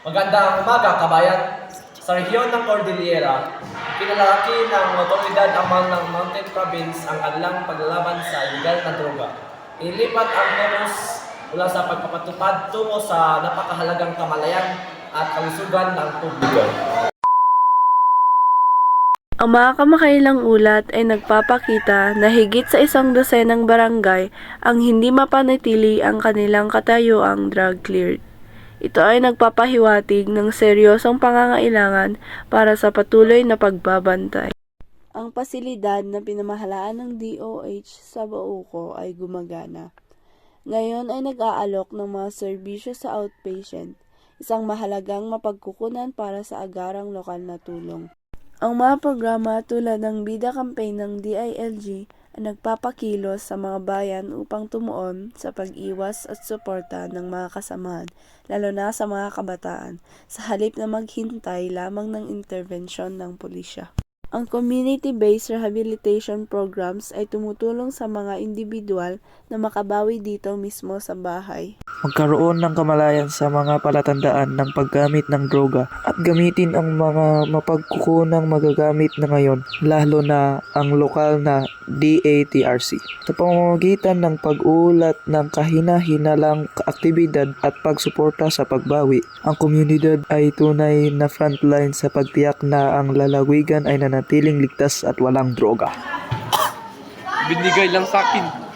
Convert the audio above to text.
Magandang umaga, kabayan. Sa rehiyon ng Cordillera, pinalaki ng otoridad aman ng Mountain Province ang kanilang paglalaban sa illegal na droga. Ilipat ang focus mula sa pagpapatupad tungo sa napakahalagang kamalayan at kalusugan ng publiko. Ang mga kamakailang ulat ay nagpapakita na higit sa 100 barangay ang hindi mapanatili ang kanilang katayuang drug-cleared. Ito ay nagpapahiwatig ng seryosong pangangailangan para sa patuloy na pagbabantay. Ang pasilidad na pinamahalaan ng DOH sa Bauco ay gumagana. Ngayon ay nag-aalok ng mga serbisyo sa outpatient, isang mahalagang mapagkukunan para sa agarang lokal na tulong. Ang mga programa tulad ng Bida Campaign ng DILG ay nagpapakilos sa mga bayan upang tumuon sa pag-iwas at suporta ng mga kasamahan, lalo na sa mga kabataan, sa halip na maghintay lamang ng intervensyon ng pulisya. Ang community-based rehabilitation programs ay tumutulong sa mga individual na makabawi dito mismo sa bahay. Magkaroon ng kamalayan sa mga palatandaan ng paggamit ng droga at gamitin ang mga mapagkukunang magagamit na ngayon, lalo na ang lokal na DATRC. Sa pamamagitan ng pag-uulat ng kahina-hinalang aktibidad at pagsuporta sa pagbawi, ang komunidad ay tunay na frontline sa pagtiyak na ang lalawigan ay nanatiling ligtas at walang droga. Binigay lang sa akin